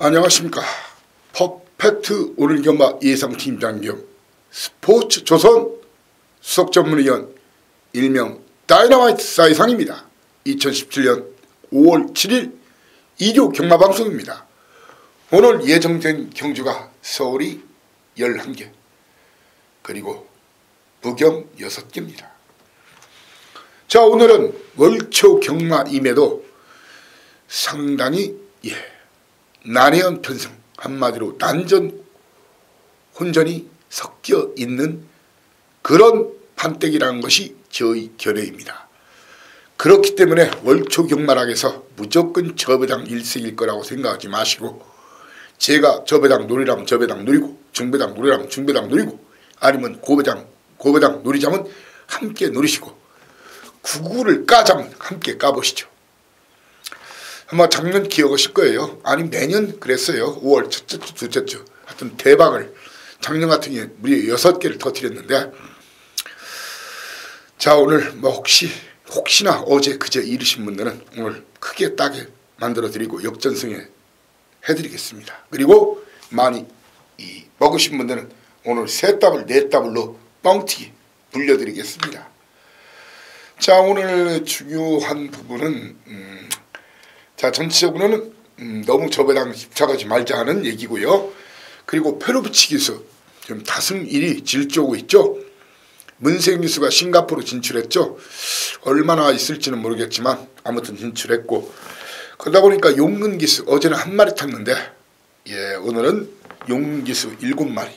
안녕하십니까. 퍼펙트 오늘경마 예상팀장 겸 스포츠조선 수석전문위원 일명 다이너마이트 사이상입니다. 2017년 5월 7일 2조 경마방송입니다. 오늘 예정된 경주가 서울이 11개 그리고 부경 6개입니다. 자, 오늘은 월초 경마임에도 상당히 난해한 편성, 한마디로 난전 혼전이 섞여 있는 그런 판때기라는 것이 저희 견해입니다. 그렇기 때문에 월초 경마락에서 무조건 저배당 일색일 거라고 생각하지 마시고, 제가 저배당 노리라면 저배당 노리고, 중배당 노리라면 중배당 노리고, 아니면 고배당 노리자면 함께 노리시고, 구구를 까자면 함께 까보시죠. 아마 작년 기억하실 거예요. 아니 매년 그랬어요. 5월 첫째 주, 둘째 주. 하여튼 대박을 작년 같은 경우에 무려 6개를 터뜨렸는데, 자, 오늘 뭐 혹시나 어제 그제 이르신 분들은 오늘 크게 따게 만들어 드리고 역전승에 해드리겠습니다. 그리고 많이 먹으신 분들은 오늘 3더블 4더블로 뻥튀기 불려드리겠습니다. 자, 오늘 중요한 부분은 자, 전체적으로는 너무 저배당 집착하지 말자 하는 얘기고요. 그리고 페로비치 기수 지금 다승 1위 질주하고 있죠. 문세영 기수가 싱가포르 진출했죠. 얼마나 있을지는 모르겠지만 아무튼 진출했고, 그러다 보니까 용근 기수 어제는 한 마리 탔는데, 오늘은 용근 기수 7마리,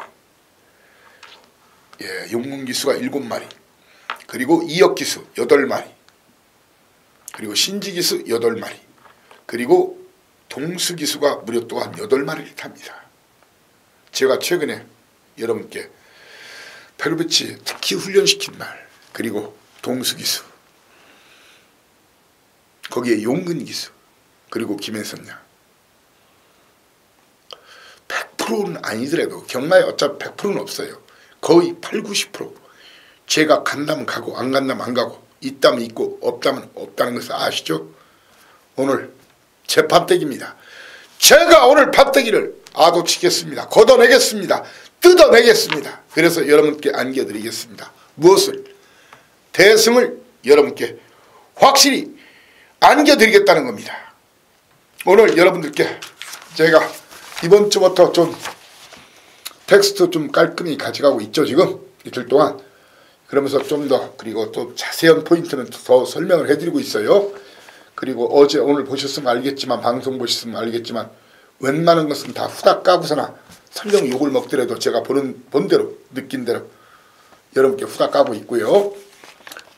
용근 기수가 7마리, 그리고 이역 기수 8마리, 그리고 신지 기수 8마리, 그리고 동수 기수가 무려 또한 8마리를 탑니다. 제가 최근에 여러분께 페루비치 특히 훈련시킨 날, 그리고 동수 기수, 거기에 용근 기수, 그리고 김혜선 양, 100%는 아니더라도 경마에 어차피 100%는 없어요. 거의 8, 90%. 제가 간다면 가고 안 간다면 안 가고, 있다면 있고 없다면 없다는 것을 아시죠? 오늘 제 판때기입니다. 제가 오늘 판때기를 아도치겠습니다. 걷어내겠습니다. 뜯어내겠습니다. 그래서 여러분께 안겨드리겠습니다. 무엇을? 대승을 여러분께 확실히 안겨드리겠다는 겁니다. 오늘 여러분들께 제가 이번 주부터 좀 텍스트 좀 깔끔히 가져가고 있죠. 지금 이틀 동안. 그러면서 좀 더, 그리고 또 자세한 포인트는 더 설명을 해드리고 있어요. 그리고 어제 오늘 보셨으면 알겠지만, 방송 보셨으면 알겠지만, 웬만한 것은 다 후딱 까고서나 설령 욕을 먹더라도 제가 본 대로 느낀 대로 여러분께 후딱 까고 있고요.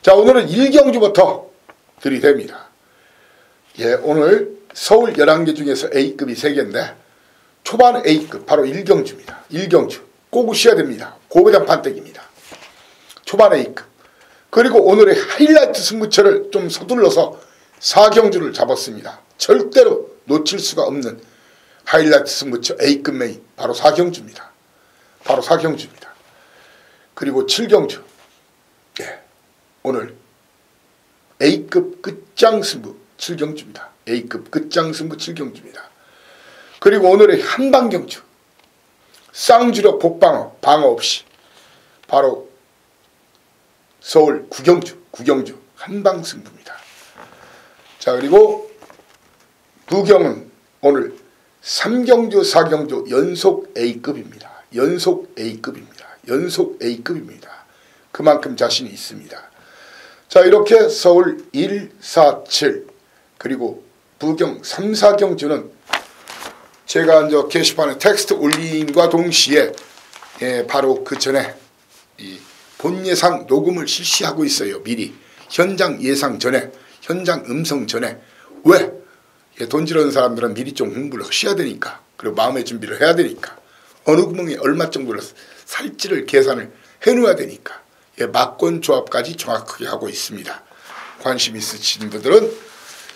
자, 오늘은 1경주부터 들이댑니다. 오늘 서울 11개 중에서 A급이 3개인데 초반 A급 바로 1경주입니다. 1경주 꼭 우셔야 됩니다. 고배당 판때기입니다. 초반 A급. 그리고 오늘의 하이라이트 승부처를 좀 서둘러서 4경주를 잡았습니다. 절대로 놓칠 수가 없는 하이라이트 승부처 A급 메인, 바로 4경주입니다. 바로 4경주입니다. 그리고 7경주. 오늘 A급 끝장 승부 7경주입니다. A급 끝장 승부 7경주입니다. 그리고 오늘의 한방경주, 쌍주력 복방어, 방어 없이 바로 서울 9경주 한방 승부입니다. 자, 그리고 부경은 오늘 3경주 4경주 연속 A급입니다. 연속 A급입니다. 연속 A급입니다. 그만큼 자신이 있습니다. 자, 이렇게 서울 1, 4, 7 그리고 부경 3, 4경주는 제가 이제 게시판에 텍스트 올림과 동시에 바로 그 전에 이 본 예상 녹음을 실시하고 있어요. 미리 현장 예상 전에, 현장 음성 전에. 왜? 돈 지르는 사람들은 미리 좀 공부를 하셔야 되니까, 그리고 마음의 준비를 해야 되니까, 어느 구멍에 얼마 정도를 살지를 계산을 해놓아야 되니까, 막권 조합까지 정확하게 하고 있습니다. 관심 있으신 분들은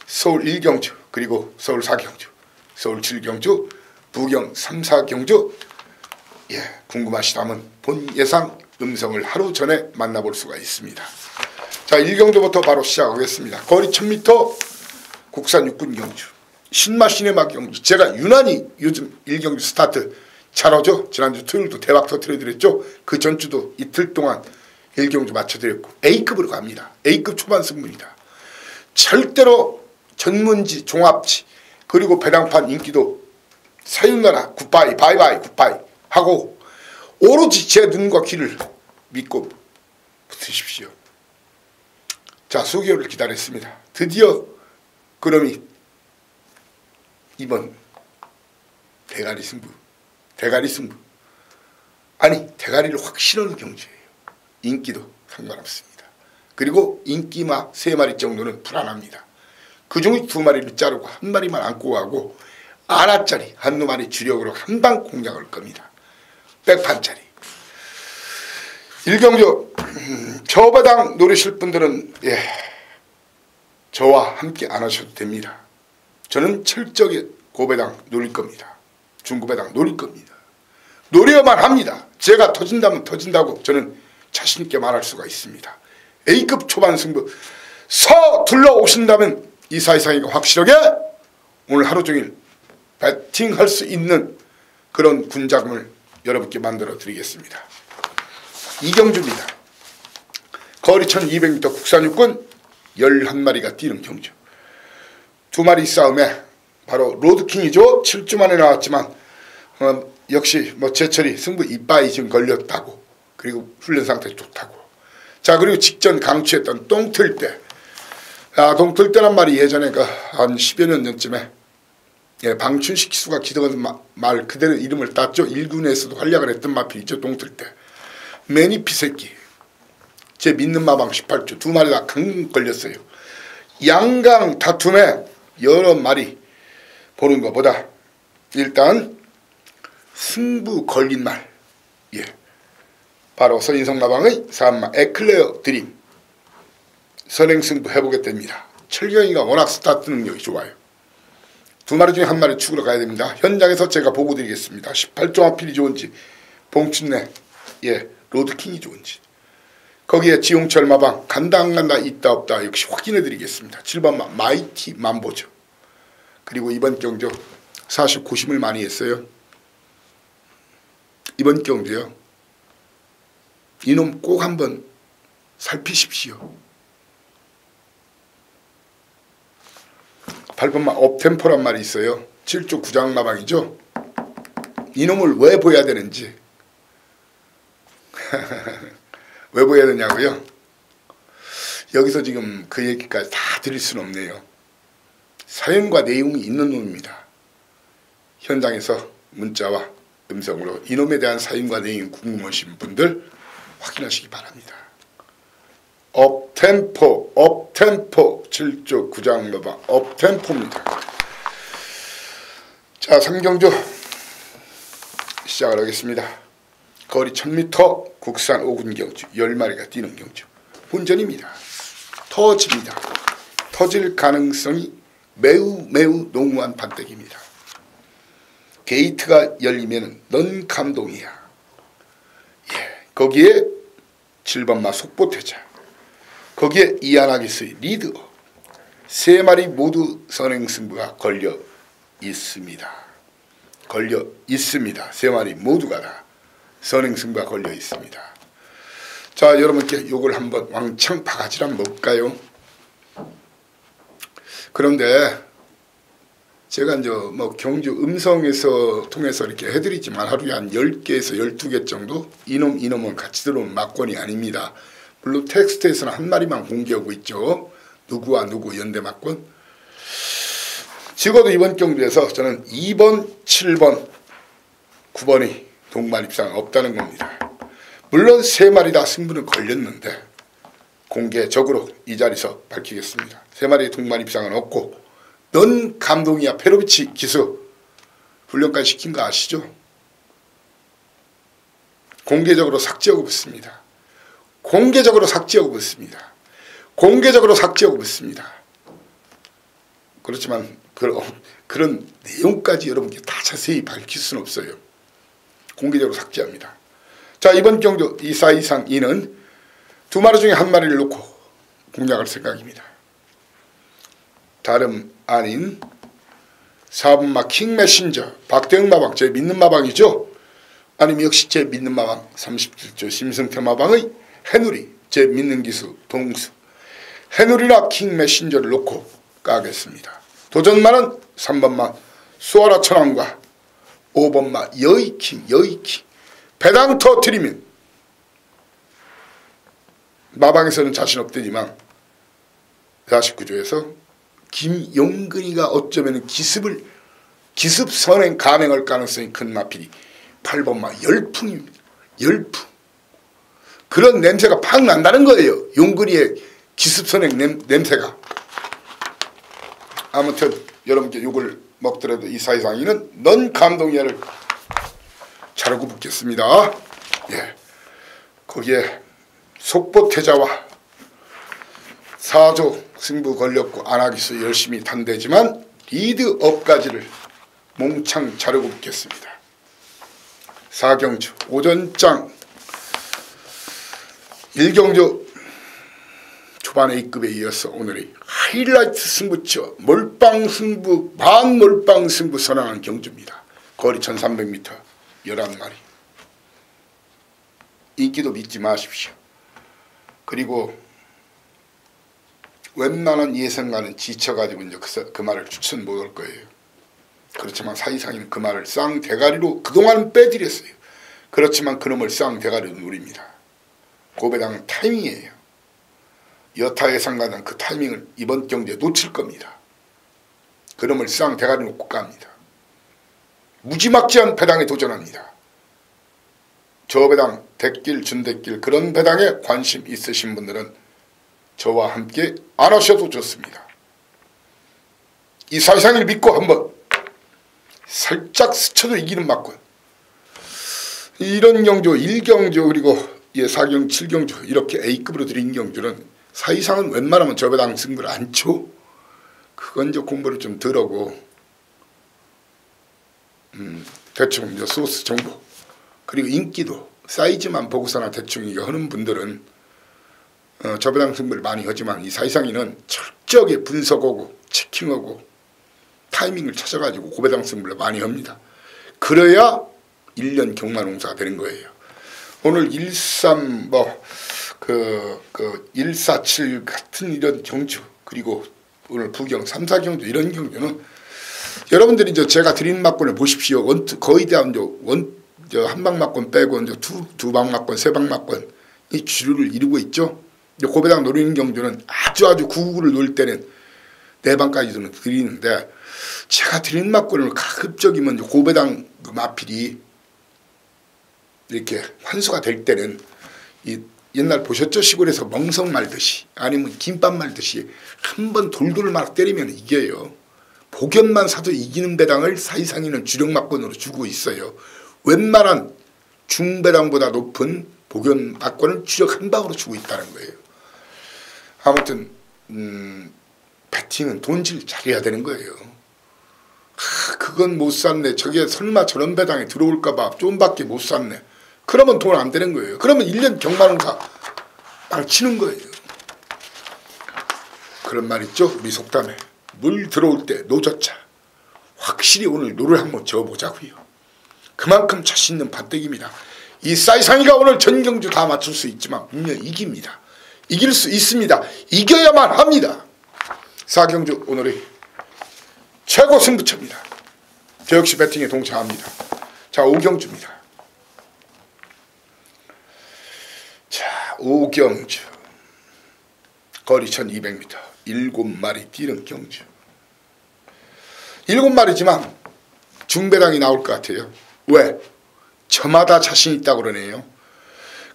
서울 1경주, 그리고 서울 4경주, 서울 7경주, 부경 3, 4경주 궁금하시다면 본 예상 음성을 하루 전에 만나볼 수가 있습니다. 자, 1경주부터 바로 시작하겠습니다. 거리 1000m 국산 육군 경주 신마 시네마 경기. 제가 유난히 요즘 1경기 스타트 잘하죠. 지난주 토요일도 대박 터뜨려드렸죠. 그 전주도 이틀 동안 1경주 맞춰드렸고 A급으로 갑니다. A급 초반 승부입니다. 절대로 전문지 종합지 그리고 배당판 인기도 사윤나라 굿바이 바이바이 굿바이 하고 오로지 제 눈과 귀를 믿고 붙으십시오. 자, 수개월을 기다렸습니다. 드디어 그놈이 이번 대가리 승부 아니 대가리를 확 실어는 경주예요. 인기도 상관없습니다. 그리고 인기마 3마리 정도는 불안합니다. 그 중에 2마리를 자르고 1마리만 안고 가고 아나짜리 한두 마리 주력으로 한방 공략을 겁니다. 백판짜리 1경주 저배당 노리실 분들은 저와 함께 안 하셔도 됩니다. 저는 철저하게 고배당 노릴 겁니다. 중고배당 노릴 겁니다. 노려야만 합니다. 제가 터진다면 터진다고 저는 자신있게 말할 수가 있습니다. A급 초반 승부 서둘러 오신다면 이사이상이가 확실하게 오늘 하루 종일 배팅할 수 있는 그런 군자금을 여러분께 만들어 드리겠습니다. 이경주입니다. 거리 1200m 국산 육군 11마리가 뛰는 경주. 2마리 싸움에 바로 로드킹이죠. 7주 만에 나왔지만 역시 제철이 승부 이빠이 지금 걸렸다고. 그리고 훈련 상태 좋다고. 자, 그리고 직전 강추했던 똥틀대. 똥틀대란 말이 예전에 한 10여 년 전쯤에 방춘식 기수가 기득하던 말 그대로 이름을 땄죠. 1군에서도 활약을 했던 마필이죠. 똥틀대. 매니피 새끼. 제 믿는 마방 18주 2마리 다 강 걸렸어요. 양강 다툼에 여러 마리 보는 것보다 일단 승부 걸린 말, 바로 서인성 마방의 3마 에클레어 드림 선행승부 해보겠답니다. 철경이가 워낙 스타트 능력이 좋아요. 2마리 중에 1마리 축으로 가야 됩니다. 현장에서 제가 보고 드리겠습니다. 18종 하필이 좋은지 봉춘내 로드킹이 좋은지 거기에 지용철 마방 간다 안 간다 있다 없다 역시 확인해 드리겠습니다. 7번 마이티 만보죠. 그리고 이번 경주 사실 고심을 많이 했어요. 이번 경주요. 이놈 꼭 한번 살피십시오. 8번만 업템포란 말이 있어요. 7조 구장 마방이죠. 이놈을 왜 보여야 되는지 왜 보여야 되냐고요? 여기서 지금 그 얘기까지 다 드릴 수는 없네요. 사연과 내용이 있는 놈입니다. 현장에서 문자와 음성으로 이놈에 대한 사연과 내용이 궁금하신 분들 확인하시기 바랍니다. 업템포 7조 구장 마방 업템포입니다. 자, 3경주 시작을 하겠습니다. 거리 1000m 국산 5군 경주 10마리가 뛰는 경주 본전입니다. 터집니다. 터질 가능성이 매우 농후한 판때기입니다. 게이트가 열리면 넌 감동이야. 거기에 7번마 속보태자, 거기에 이하나기스의 리드어 3마리 모두 선행승부가 걸려 있습니다. 3마리 모두가 다 선행승부가 걸려 있습니다. 자, 여러분께 요걸 한번 왕창 바가지를 한번 먹을까요? 그런데 제가 이제 경주 음성에서 통해서 이렇게 해드리지만 하루에 한 10개에서 12개 정도 이놈은 같이 들어오는 막권이 아닙니다. 물론 텍스트에서는 1마리만 공개하고 있죠. 누구와 누구 연대 막권. 적어도 이번 경주에서 저는 2번, 7번, 9번이 동반 입상 없다는 겁니다. 물론 3마리 다 승부는 걸렸는데 공개적으로 이 자리에서 밝히겠습니다. 3마리 동반 입상은 없고 넌 감동이야 페로비치 기수 훈련까지 시킨 거 아시죠? 공개적으로 삭제하고 붙습니다. 공개적으로 삭제하고 붙습니다. 그렇지만 그런 내용까지 여러분께 다 자세히 밝힐 수는 없어요. 공개적으로 삭제합니다. 자, 이번 경주 2사 이상 2는 2마리 중에 1마리를 놓고 공략할 생각입니다. 다름 아닌 4번마 킹메신저 박대응 마방, 제 믿는 마방이죠. 아니면 역시 제 믿는 마방 37조 심승태 마방의 해누리, 제 믿는 기수 동수 해누리나 킹메신저를 놓고 까겠습니다. 도전마는 3번마 수아라 천왕과 5번마 여의킹 배당 터트리면 마방에서는 자신 없더니만 49조에서 김용근이가 어쩌면 기습 선행 감행할 가능성이 큰 마필이 8번마 열풍입니다. 열풍. 그런 냄새가 팍 난다는 거예요. 용근이의 기습 선행 냄새가. 아무튼 여러분께 욕을 먹더라도 이 사이상이는 넌 감동이야를 자르고 붙겠습니다. 예. 거기에 속보태자와 4조 승부 걸렸고 안하기수 열심히 단대지만 리드업까지를 몽창 자르고 붙겠습니다. 4경주 오전장 1경주 초반 A급에 이어서 오늘의 하이라이트 승부처 몰빵승부 반몰빵승부 선언한 경주입니다. 거리 1300m 11마리. 인기도 믿지 마십시오. 그리고 웬만한 예상가는 지쳐가지고 이제 그 말을 추천 못할 거예요. 그렇지만 사이상이는 그 말을 쌍대가리로 그동안 빼드렸어요. 그렇지만 그놈을 쌍대가리로 누립니다. 고배당은 타이밍이에요. 여타 예상가는 그 타이밍을 이번 경기에 놓칠 겁니다. 그놈을 쌍대가리 놓고 갑니다. 무지막지한 배당에 도전합니다. 저 배당, 대길, 준대길 그런 배당에 관심 있으신 분들은 저와 함께 안 하셔도 좋습니다. 이 사이상을 믿고 한번 살짝 스쳐도 이기는 맞군. 이런 경주 1경주 그리고 4경주 7경주 이렇게 A급으로 드린 경주는 사이상은 웬만하면 저 배당 승부를 안 쳐. 그건 이제 공부를 좀 덜하고 대충 이제 소스 정보 그리고 인기도 사이즈만 보고서나 대충 이거 하는 분들은 저 배당 승부를 많이 하지만 이 사이상이는 철저하게 분석하고 체킹하고 타이밍을 찾아가지고 고배당 승부를 많이 합니다. 그래야 1년 경마농사가 되는 거예요. 오늘 13 147 같은 이런 경주 그리고 오늘 부경 3, 4경주 이런 경주는 여러분들이 이제 제가 드린 막권을 보십시오. 거의 대한 한방 막권 빼고 이제 두 방 막권, 세 방 막권 이 주류를 이루고 있죠. 고배당 노리는 경주는 아주 구구를 놓을 때는 4방까지도 드리는데 제가 드린 막권을 가급적이면 고배당 마필이 이렇게 환수가 될 때는 이 옛날 보셨죠? 시골에서 멍석 말듯이 아니면 김밥 말듯이 한번 돌돌 막 때리면 이겨요. 복연만 사도 이기는 배당을 사이상이는 주력 막권으로 주고 있어요. 웬만한 중배당보다 높은 복연 막권을 주력 한 방으로 주고 있다는 거예요. 아무튼 배팅은 돈질 잘해야 되는 거예요. 그건 못 샀네. 저게 설마 저런 배당에 들어올까봐 좀밖에 못 샀네. 그러면 돈 안 되는 거예요. 그러면 1년 경마농사 망치는 거예요. 그런 말 있죠? 우리 속담에 물 들어올 때 노젓자. 확실히 오늘 노를 한번 저어보자고요. 그만큼 자신 있는 판때기입니다. 이 사이상이가 오늘 전경주 다 맞출 수 있지만 분명히 이깁니다. 이길 수 있습니다. 이겨야만 합니다. 4경주 오늘의 최고 승부처입니다. 저 역시 배팅에 동참합니다. 자, 5경주입니다. 자, 5경주 거리 1200m 7마리 뛰는 경주. 7마리지만 중배당이 나올 것 같아요. 왜? 저마다 자신 있다고 그러네요.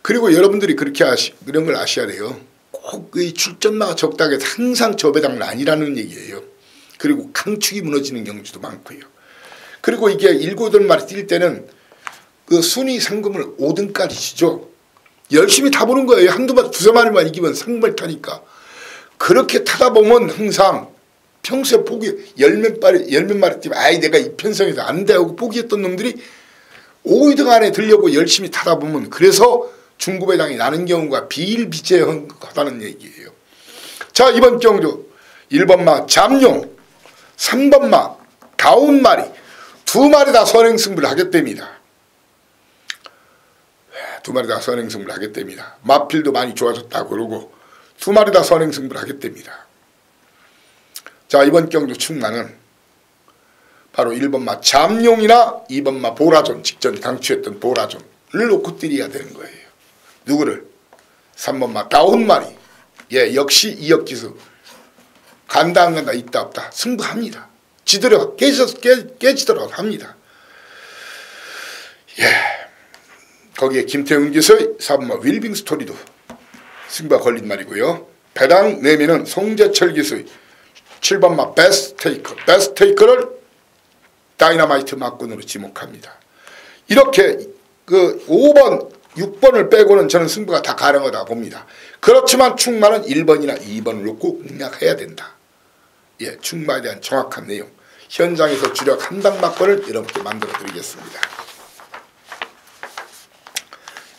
그리고 여러분들이 그렇게 그런 걸 아셔야 돼요. 꼭 이 출전마가 적다고 해서 항상 저 배당은 아니라는 얘기예요. 그리고 강축이 무너지는 경주도 많고요. 그리고 이게 7, 8마리 뛸 때는 그 순위 상금을 5등까지 주죠. 열심히 타보는 거예요. 한두 마리, 두세 마리만 이기면 상금을 타니까. 그렇게 타다 보면 항상 평소에 열몇 마리 뛰면 아이 내가 이 편성에서 안 돼 하고 포기했던 놈들이 5, 2등 안에 들려고 열심히 타다 보면 그래서 중구배당이 나는 경우가 비일비재하다는 얘기예요. 자, 이번 경주 1번마 잠룡, 3번마 9마리, 2마리 다 선행승부를 하겠답니다. 2마리 다 선행승부를 하겠답니다. 마필도 많이 좋아졌다고 그러고 2마리 다 선행승부를 하겠답니다. 자, 이번 경주 충마는 바로 1번마 잠룡이나 2번마 보라존, 직전 강추했던 보라존을 놓고 뛰어야 되는 거예요. 누구를? 3번마 9마리. 예, 역시 이역기수. 간다 안 간다, 있다 없다 승부합니다. 지더라도 깨지더라도 합니다. 예, 거기에 김태훈 기수의 4번마 윌빙 스토리도 승부가 걸린 말이고요. 배당 내면은 송재철 기수의 7번마 베스테이커, 베스테이커를 다이너마이트 막군으로 지목합니다. 이렇게 그 5번, 6번을 빼고는 저는 승부가 다 가능하다 봅니다. 그렇지만 충마는 1번이나 2번을 놓고 공략해야 된다. 예, 충마에 대한 정확한 내용, 현장에서 주력 한당 막권을 여러분께 만들어 드리겠습니다.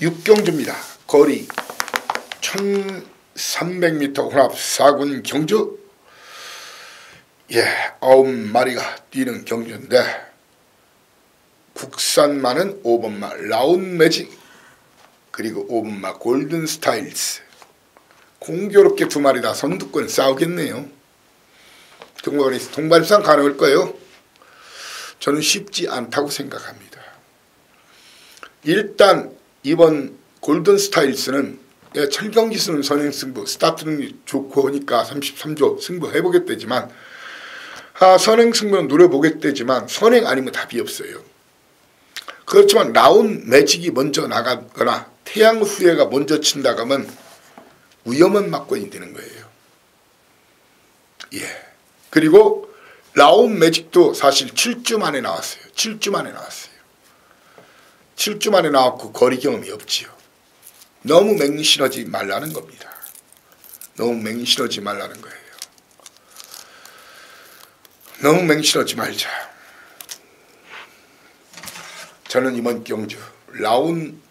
6경주입니다. 거리 1300m 혼합 4군 경주. 예, 9마리가 뛰는 경주인데 국산마는 5번마 라운매직, 그리고 5번마 골든스타일스. 공교롭게 2마리 다 선두권 싸우겠네요. 동반입상 가능할 거예요. 저는 쉽지 않다고 생각합니다. 일단 이번 골든스타일스는 철경기수는 선행승부, 스타트는 좋고 하니까 33조 승부해보겠다지만 선행승부는 노려보겠다지만 선행 아니면 답이 없어요. 그렇지만 라운 매직이 먼저 나가거나 태양 후예가 먼저 친다고 하면 위험한 막권이 되는 거예요. 예. 그리고 라운 매직도 사실 7주 만에 나왔어요. 7주 만에 나왔어요. 7주 만에 나왔고 거리 경험이 없지요. 너무 맹신하지 말라는 겁니다. 너무 맹신하지 말라는 거예요. 너무 맹신하지 말자. 저는 이번 경주 라운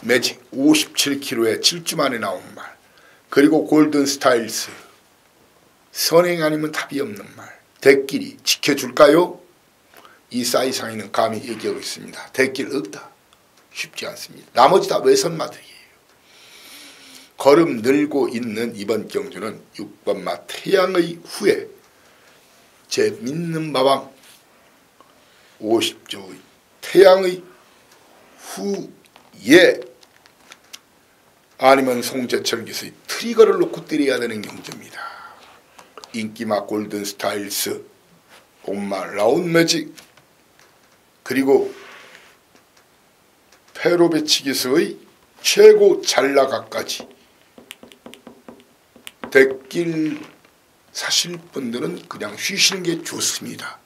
매직 57kg에 7주 만에 나온 말, 그리고 골든스타일스 선행 아니면 답이 없는 말, 대길이 지켜줄까요? 이 사이상에는 감히 얘기하고 있습니다. 대길 없다. 쉽지 않습니다. 나머지 다 외선마들이에요. 걸음 늘고 있는 이번 경주는 6번마 태양의 후예, 제 믿는 마방 50조의 태양의 후예, 아니면 송재철 기수의 트리거를 놓고 때려야 되는 경주입니다. 인기마 골든스타일스, 옥마 라운매직, 그리고 페로베치 기수의 최고 잘나가까지. 대길 사실 분들은 그냥 쉬시는 게 좋습니다.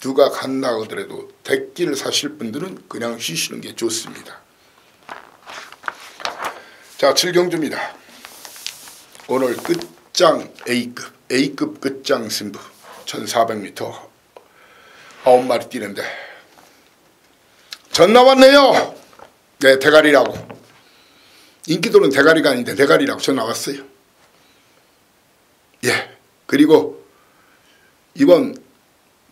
누가 간다 하더라도 대길 사실 분들은 그냥 쉬시는 게 좋습니다. 자, 7경주입니다. 오늘 끝장 A급 끝장 승부 1400m 9마리 뛰는데 전 나왔네요. 네, 대가리라고. 인기도는 대가리가 아닌데 대가리라고 전 나왔어요. 예, 그리고 이번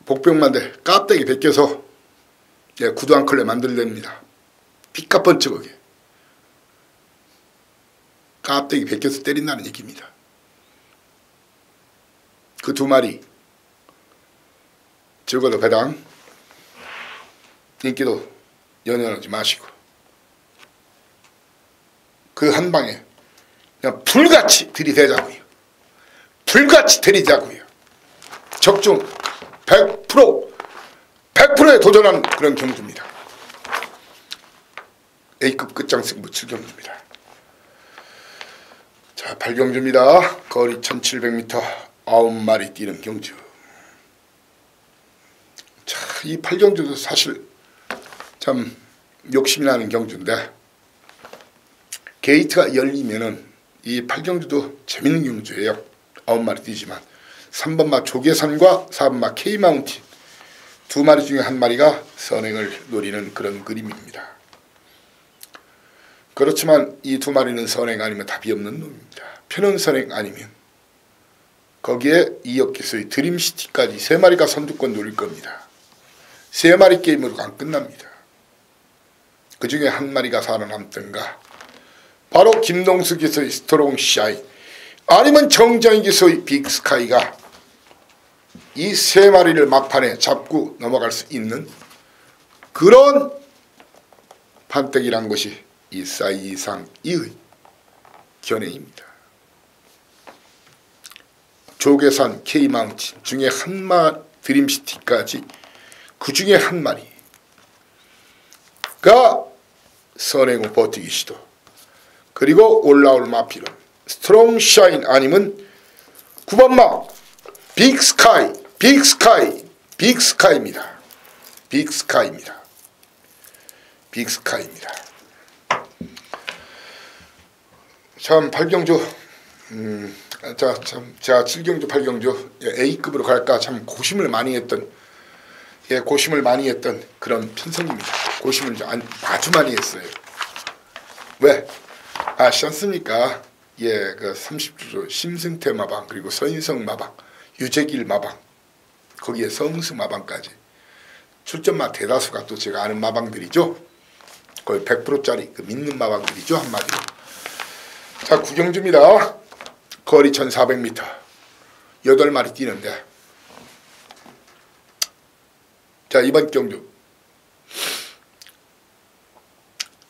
복병만대 깝대기 벗겨서 구두 한 컬레 만들랍니다. 삐까뻔쩍하게 깝대기 벗겨서 때린다는 얘기입니다. 그 2마리 적어도 배당, 인기도 연연하지 마시고 그 한 방에 그냥 불같이 들이대자고요. 불같이 들이자고요. 적중 100%에 도전하는 그런 경주입니다. A급 끝장 승부 7경주입니다. 자, 8경주입니다. 거리 1700m 9마리 뛰는 경주. 자, 이 8경주도 사실 참 욕심이 나는 경주인데 게이트가 열리면은 이 8경주도 재밌는 경주예요. 9마리 뛰지만 3번마 조계산과 4번마 K마운틴 2마리 중에 1마리가 선행을 노리는 그런 그림입니다. 그렇지만 이 2마리는 선행 아니면 답이 없는 놈입니다. 편은 선행 아니면 거기에 이역기수의 드림시티까지 3마리가 선두권 노릴 겁니다. 3마리 게임으로 안 끝납니다. 그 중에 1마리가 살아남든가 바로 김동수 기수의 스트롱 샤인 아니면 정정희 기수의 빅스카이가 이 3마리를 막판에 잡고 넘어갈 수 있는 그런 판때기란 것이 이 사이상 2의 견해입니다. 조계산 K마운틴 중에 1마리 드림시티까지 그 중에 1마리가 선행후 버티기 시도 그리고 올라올 마필은 스트롱 샤인 아니면 9번마 빅스카이입니다. 빅스카이입니다. 참 8경주 제가 7경주 8경주 A급으로 갈까 참 고심을 많이 했던 그런 편성입니다. 고심을 아주 많이 했어요. 왜? 아시지 않습니까? 그 30주 심승태 마방 그리고 서인성 마방 유재길 마방 거기에 성수 마방까지 출전마 대다수가 또 제가 아는 마방들이죠. 거의 100%짜리 그 믿는 마방들이죠. 한마디로. 자, 9경주입니다. 거리 1400m 8마리 뛰는데 자, 이번 경주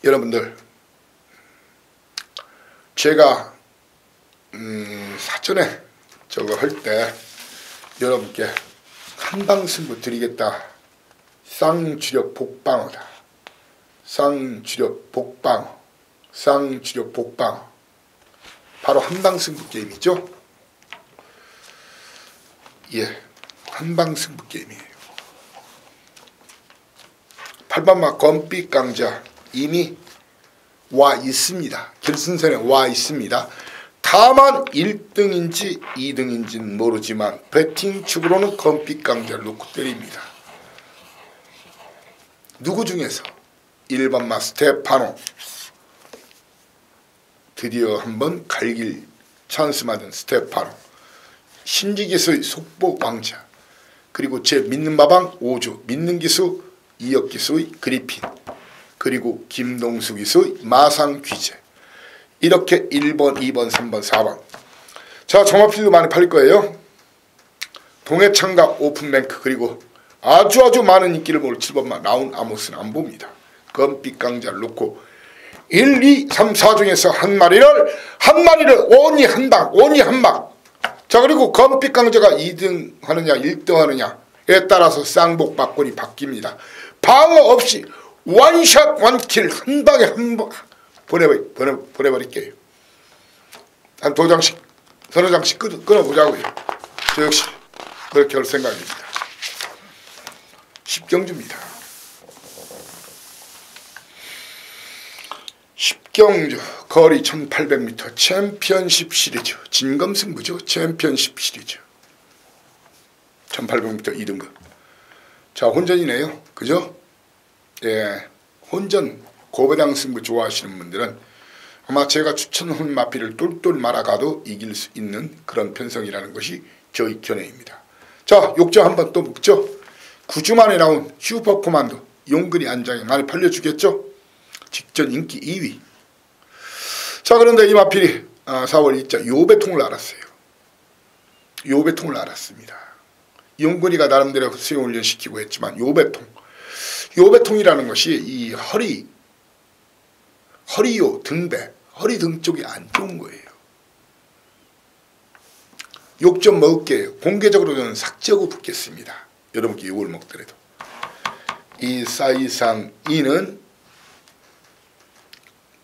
여러분들 제가 사전에 저거 할 때 여러분께 한방승부 드리겠다. 쌍주력 복방어다. 쌍주력 복방어. 바로 한방승부 게임이죠. 예, 한방승부 게임이에요. 8번마 검빛 강자 이미 와 있습니다. 결승선에 와 있습니다. 다만 1등인지 2등인지는 모르지만 배팅축으로는 검빛 강자를 놓고 때립니다. 누구 중에서 1번마 스테파노 드디어 한번 갈길 찬스 받은 스테파노 신지기수의 속보 강자 그리고 제 믿는 마방 5주 믿는 기수 이역 기수의 그리핀 그리고 김동수 기수의 마상 귀재 이렇게 1번, 2번, 3번, 4번 자 점화필도 많이 팔릴 거예요. 동해창각 오픈뱅크 그리고 아주 많은 인기를 모을 7번마 라운 아모스는 안 봅니다. 검빛 강자를 놓고 1, 2, 3, 4 중에서 한 마리를 온이 한방 자 그리고 검빛 강자가 2등 하느냐 1등 하느냐에 따라서 쌍복 박권이 바뀝니다. 방어 없이 원샷 원킬 한 방에 한방 보내버릴게요. 한 2장씩 서너 장씩 끊어보자고요. 저 역시 그렇게 할 생각입니다. 10경주입니다. 10경주 거리 1800m 챔피언십 시리즈 진검승부죠. 챔피언십 시리즈 1800m 2등급 자 혼전이네요. 그죠? 예, 혼전 고배당 승부 좋아하시는 분들은 아마 제가 추천한 마피를 똘똘 말아가도 이길 수 있는 그런 편성이라는 것이 저희 견해입니다. 자 욕정 한번 또 먹죠. 9주 만에 나온 슈퍼코만도 용근이 안장에 많이 팔려주겠죠. 직전 인기 2위. 자 그런데 이 마필이 4월 2일 요배통을 알았어요. 요배통을 알았습니다. 용근이가 나름대로 수영훈련 시키고 했지만 요배통이라는 것이 이 허리요 등배 허리 등 쪽이 안 좋은 거예요. 욕 좀 먹을게요. 공개적으로는 삭제하고 붙겠습니다. 여러분께 욕을 먹더라도 이 사이상 2는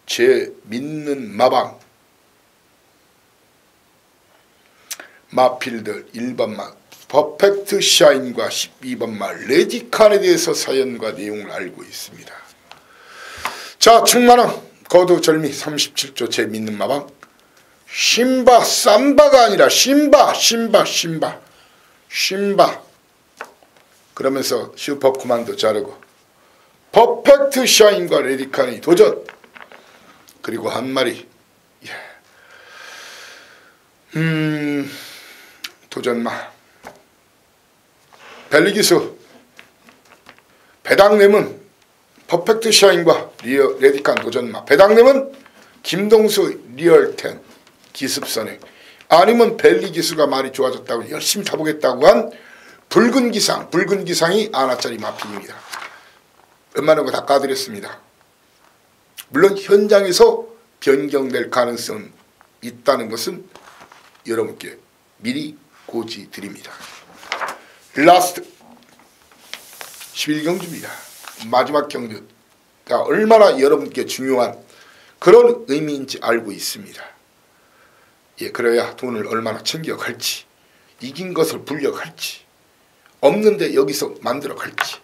제 믿는 마방 마필들 1번마 퍼펙트 샤인과 12번마 레디칸에 대해서 사연과 내용을 알고 있습니다. 자 충만왕 거두절미 37조 제 믿는 마방 신바 삼바가 아니라 신바 그러면서 슈퍼코만도 자르고 퍼펙트 샤인과 레디칸이 도전 그리고 한 마리 도전마, 벨리기수, 배당냄은 퍼펙트 샤인과 레디칸 도전마, 배당냄은 김동수 리얼텐 기습선행, 아니면 벨리기수가 말이 좋아졌다고 열심히 타보겠다고 한 붉은 기상이 아나짜리 마핀입니다. 웬만한 거 다 까드렸습니다. 물론 현장에서 변경될 가능성은 있다는 것은 여러분께 미리 고지 드립니다. 라스트 11경주입니다. 마지막 경주가 얼마나 여러분께 중요한 그런 의미인지 알고 있습니다. 예, 그래야 돈을 얼마나 챙겨갈지, 이긴 것을 불려갈지, 없는데 여기서 만들어갈지,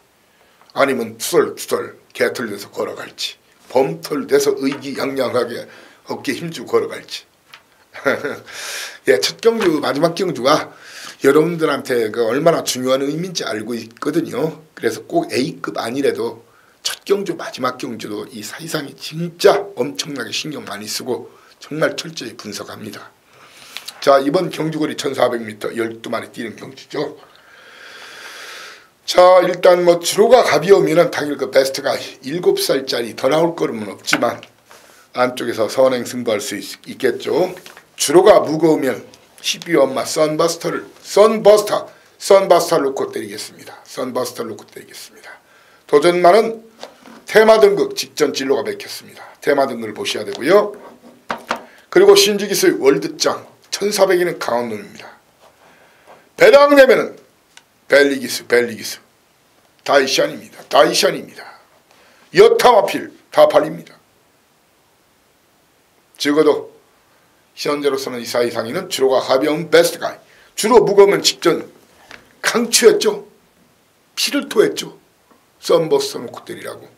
아니면 투덜투덜 개털돼서 걸어갈지, 범털돼서 의기양양하게 어깨 힘주고 걸어갈지. 예, 첫 경주, 마지막 경주가 여러분들한테 그 얼마나 중요한 의미인지 알고 있거든요. 그래서 꼭 A급 아니래도 첫 경주, 마지막 경주도 이 사이상이 진짜 엄청나게 신경 많이 쓰고 정말 철저히 분석합니다. 자, 이번 경주거리 1400m 12마리 뛰는 경주죠. 자, 일단 뭐 주로가 가벼우면 당일 그 베스트가 7살짜리 더 나올 거는 없지만 안쪽에서 선행 승부할 수 있겠죠. 주로가 무거우면 12엄마 선버스터 놓고 때리겠습니다. 선버스터 놓고 때리겠습니다. 도전마는 테마 등급 직전 진로가 맥혔습니다. 테마 등급을 보셔야 되고요. 그리고 신지기술 월드장 1400이는 강원놈입니다. 배당되면은 벨리기수 다이샨입니다. 여타마필 다 팔립니다. 적어도 현재로서는 이 사이상위는 주로가 가벼운 베스트가이, 주로 무거우면 직전 강추했죠. 피를 토했죠. 썬버스터 놓고 때리라고.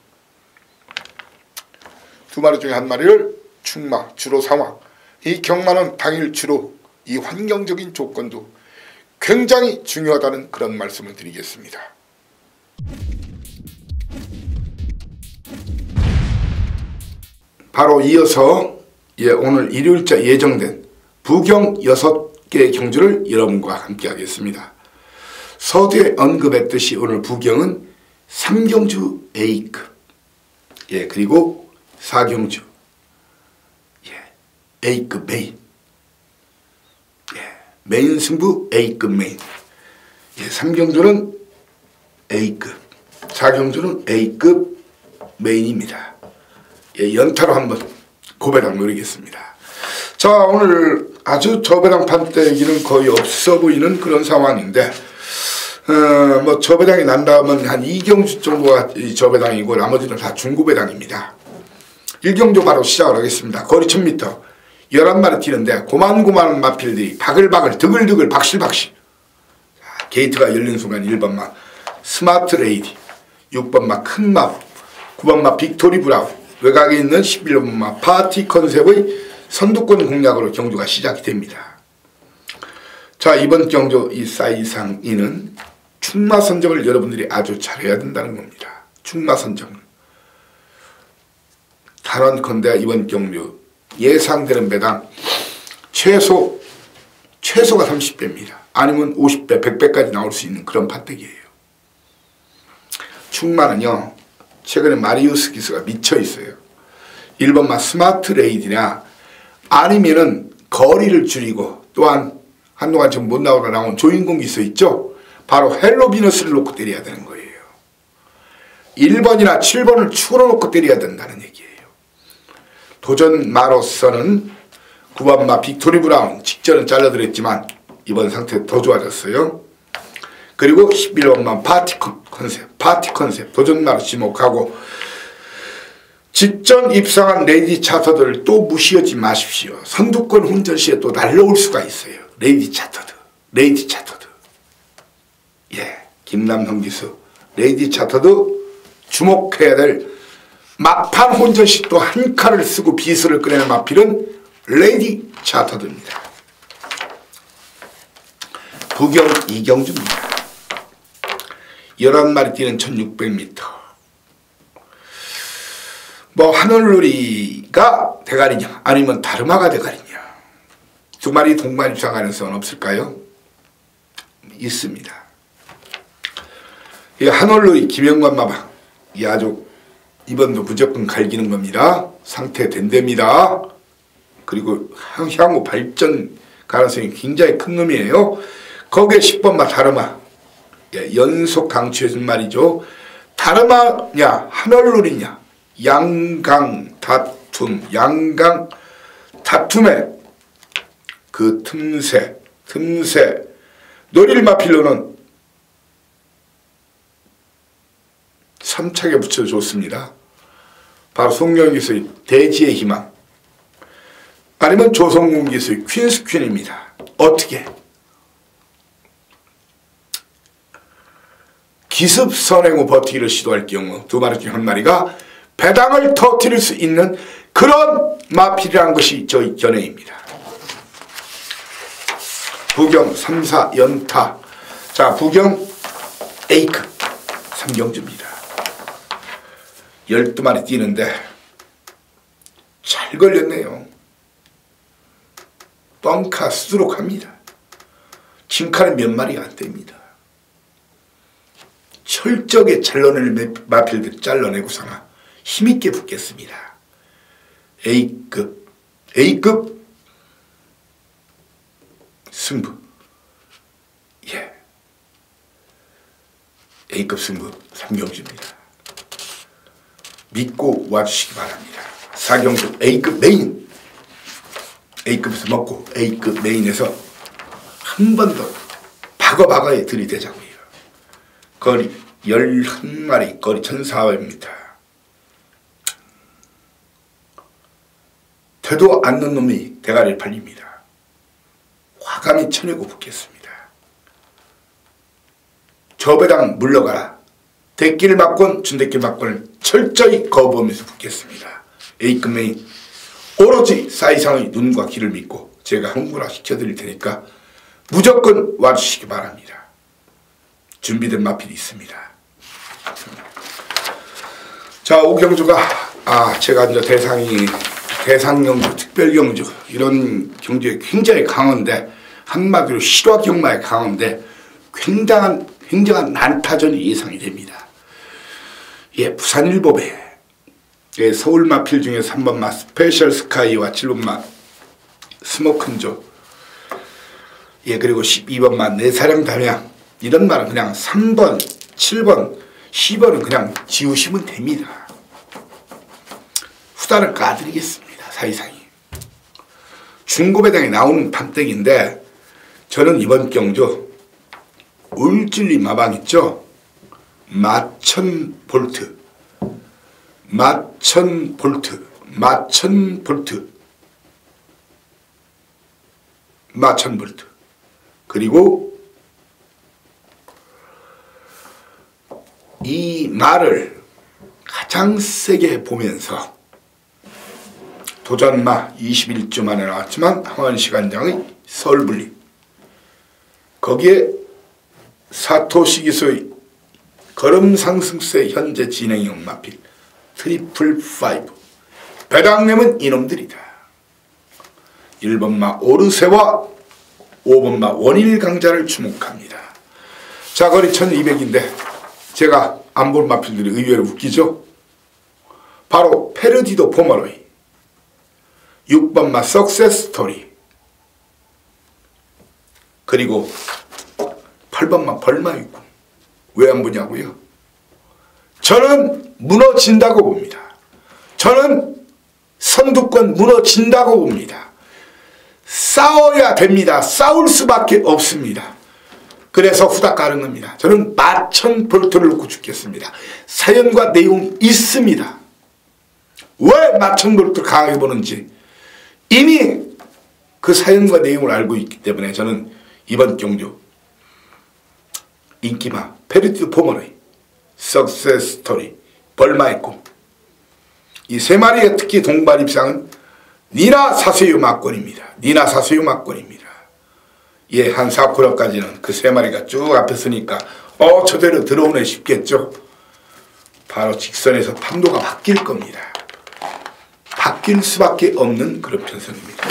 두 마리 중에 한 마리를 충마, 주로 상황, 이 경마는 당일 주로 이 환경적인 조건도 굉장히 중요하다는 그런 말씀을 드리겠습니다. 바로 이어서 오늘 일요일자 예정된 부경 6개의 경주를 여러분과 함께 하겠습니다. 서두에 언급했듯이 오늘 부경은 3경주 A급, 그리고 4경주 A급 메인, 메인 승부 A급 메인, 3경주는 A급, 4경주는 A급 메인입니다. 연타로 한번 고배당 노리겠습니다. 자, 오늘 아주 저배당 판때기는 거의 없어 보이는 그런 상황인데, 뭐 저배당이 난다면 한 2경주 정도가 저배당이고 나머지는 다 중고배당입니다. 1경주 바로 시작을 하겠습니다. 거리 1000m 11마리 튀는데 고만고만한 마필들이 바글바글 드글드글 박실박실. 게이트가 열린 순간 1번마 스마트 레이디, 6번마 큰마, 9번마 빅토리 브라운, 외곽에 있는 11번마 파티 컨셉의 선두권 공략으로 경주가 시작이 됩니다. 자, 이번 경주 이 사이상이는 충마 선정을 여러분들이 아주 잘해야 된다는 겁니다. 충마 선정을. 단언컨대 이번 경주 예상되는 배당 최소가 30배입니다. 아니면 50배, 100배까지 나올 수 있는 그런 판때기예요. 충마는요, 최근에 마리우스 기수가 미쳐 있어요. 1번마 스마트 레이디나 아니면은 거리를 줄이고, 또한 한동안 지금 못 나오다 나온 조인공 기수 있죠? 바로 헬로 비너스를 놓고 때려야 되는 거예요. 1번이나 7번을 추가로 놓고 때려야 된다는 얘기예요. 도전마로서는 9번마 빅토리 브라운 직전은 잘라드렸지만 이번 상태 더 좋아졌어요. 그리고 11번마 파티 컨셉 도전마로 지목하고, 직전 입상한 레이디 차터들을 또 무시하지 마십시오. 선두권 훈전 시에 또 날라올 수가 있어요. 레이디 차터드. 김남성 기수 레이디 차터드 주목해야 될 막판 혼전 시 또 한 칼을 쓰고 비수를 꺼내는 마필은 레이디 차터드입니다. 부경 2경주입니다. 11마리 뛰는 1600m. 뭐 하늘놀이가 대가리냐 아니면 다르마가 대가리냐, 두 마리 동반 입상 가능성은 없을까요? 있습니다. 이 한올로이 김영관 마방 이 아주 이번도 무조건 갈기는 겁니다. 상태 된답니다. 그리고 향후 발전 가능성이 굉장히 큰 놈이에요. 거기에 10번마 다르마 연속 강추해준 말이죠. 다르마냐 한올룰이냐 양강 다툼 양강 다툼의 그 틈새 노릴마필로는 삼착에 붙여줬습니다. 바로 송영 기수의 대지의 희망 아니면 조성군 기수의 퀸스 퀸입니다. 어떻게? 기습 선행 후 버티기를 시도할 경우 두 마리 중 한 마리가 배당을 터뜨릴 수 있는 그런 마필이라는 것이 저희 견해입니다. 부경 3, 4 연타. 자, 부경 A급 3경주입니다. 12마리 뛰는데 잘 걸렸네요. 뻥카 수두룩합니다. 징카는 몇 마리가 안 됩니다. 철저하게 잘라낼 마필들 잘라내고서나 힘있게 붙겠습니다. A급 승부. 예. A급 승부 3경주입니다. 믿고 와주시기 바랍니다. 4경주 A급 메인. A급에서 먹고 A급 메인에서 한 번 더 바거바거에 들이대자고요. 거리 11마리, 거리 1400m. 되도 않는 놈이 대가리를 팔립니다. 화감이 쳐내고 붙겠습니다. 저 배당 물러가라. 대길 막권, 준대길 막권을 철저히 거부하면서 붙겠습니다. A급 메인 오로지 사이상의 눈과 귀를 믿고 제가 홍보라 시켜드릴 테니까 무조건 와주시기 바랍니다. 준비된 마필이 있습니다. 자, 오경주가 제가 이제 대상경주, 특별경주 이런 경주에 굉장히 강한데 한마디로 실화경마에 강한데 굉장한 난타전이 예상이 됩니다. 예, 부산일보배 서울 마필 중에 3번마 스페셜 스카이와 7번마 스모큰조 예, 그리고 12번마 내사령 담양 이런 말은 그냥 3번, 7번, 10번은 그냥 지우시면 됩니다. 후다를 까드리겠습니다. 사이사이. 중고배당에 나오는 판때기인데 저는 이번 경주 울진리 마방 있죠? 마천볼트 그리고 이 말을 가장 세게 보면서 도전마 21주 만에 나왔지만 황원시간장의 서울분리 거기에 사토시 기수의 걸음상승세 현재 진행형 마필 트리플 5 배당내면 이놈들이다. 1번마 오르세와 5번마 원일강자를 주목합니다. 자, 거리 1200인데 제가 안 본 마필들이 의외로 웃기죠. 바로 페르디도 포머로이 6번마 석세스 스토리 그리고 8번마 벌마육군. 왜 안 보냐고요? 저는 무너진다고 봅니다. 저는 선두권 무너진다고 봅니다. 싸워야 됩니다. 싸울 수밖에 없습니다. 그래서 후딱 가는 겁니다. 저는 마천 볼트를 놓고 죽겠습니다. 사연과 내용 있습니다. 왜 마천 볼트를 강하게 보는지 이미 그 사연과 내용을 알고 있기 때문에 저는 이번 경주 인기마 페르디도 포머의 석세스 스토리 벌마의 꿈 이 세 마리의 특히 동반 입상은 니나 사세요 막권입니다. 니나 사세요 막권입니다. 예, 한 4코너까지는 그 세 마리가 쭉 앞에 서니까 저대로 들어오네 싶겠죠. 바로 직선에서 판도가 바뀔 겁니다. 바뀔 수밖에 없는 그런 편성입니다.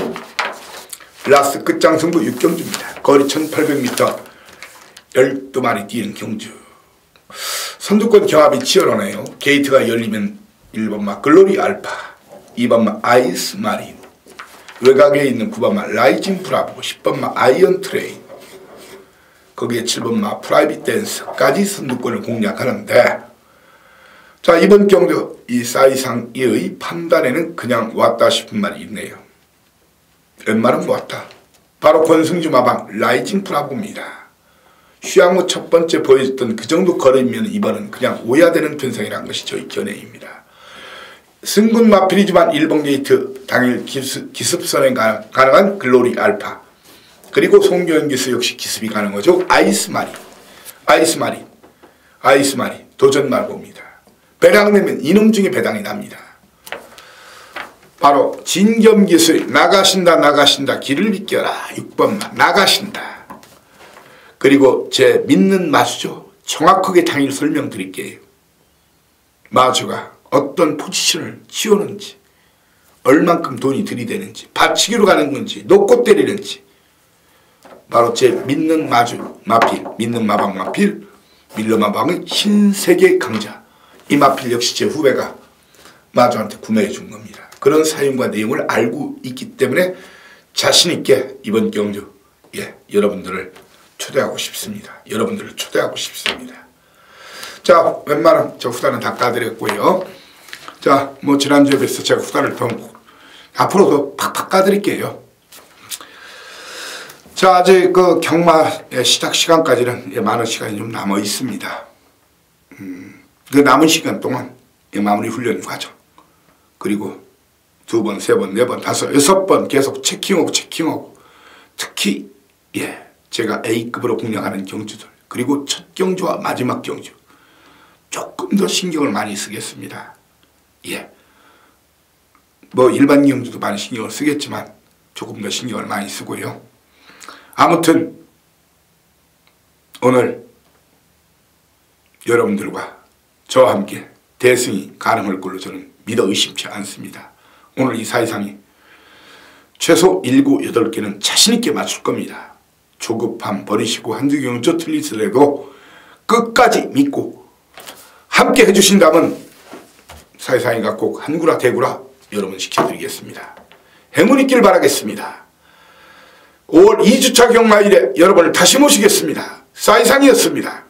라스트 끝장 승부 6경주입니다. 거리 1800m 12마리 뛰는 경주. 선두권 경합이 치열하네요. 게이트가 열리면 1번마 글로리 알파, 2번마 아이스 마린, 외곽에 있는 9번마 라이징 브라보, 10번마 아이언 트레인, 거기에 7번마 프라이빗 댄스까지 선두권을 공략하는데, 자, 이번 경주 이 사이상의 판단에는 그냥 왔다 싶은 말이 있네요. 웬만하면 왔다. 바로 권승주 마방 라이징 브라보입니다. 휴양후 첫 번째 보여줬던 그 정도 걸음이면 이번은 그냥 오야 되는 편성이라는 것이 저희 견해입니다. 승군 마필이지만 1번 게이트 당일 기습 선행 가능한 글로리 알파, 그리고 송교영 기수 역시 기습이 가능하죠. 아이스 마린 도전 말고입니다. 배당 내면 이놈 중에 배당이 납니다. 바로 진겸 기수의 나가신다 길을 비껴라 6번마 나가신다. 그리고 제 믿는 마주죠. 정확하게 당일 설명드릴게요. 마주가 어떤 포지션을 치우는지, 얼만큼 돈이 들이대는지, 받치기로 가는 건지, 놓고 때리는지, 바로 제 믿는 마주 마필, 믿는 마방 마필, 밀러 마방의 신세계 강자, 이 마필 역시 제 후배가 마주한테 구매해 준 겁니다. 그런 사용과 내용을 알고 있기 때문에 자신있게 이번 경주 여러분들을 초대하고 싶습니다. 자, 웬만한 저 후단은 다 까드렸고요. 자, 뭐 지난주에 뵈서 제가 후단을 더 앞으로도 팍팍 까드릴게요. 자, 아직 그 경마 시작 시간까지는 많은 시간이 좀 남아 있습니다. 그 남은 시간 동안 마무리 훈련 과정, 그리고 2번, 3번, 4번, 5, 6번 계속 체킹하고 특히 제가 A급으로 공략하는 경주들, 그리고 첫 경주와 마지막 경주 조금 더 신경을 많이 쓰겠습니다. 뭐 일반 경주도 많이 신경을 쓰겠지만 조금 더 신경을 많이 쓰고요. 아무튼 오늘 여러분들과 저와 함께 대승이 가능할 걸로 저는 믿어 의심치 않습니다. 오늘 이 사이상이 최소 7, 8개는 자신있게 맞출 겁니다. 조급함 버리시고 한두 경주 틀리더라도 끝까지 믿고 함께 해주신다면 사이상이가 꼭 한구라 대구라 여러분 시켜드리겠습니다. 행운 있길 바라겠습니다. 5월 2주차 경마일에 여러분을 다시 모시겠습니다. 사이상이었습니다.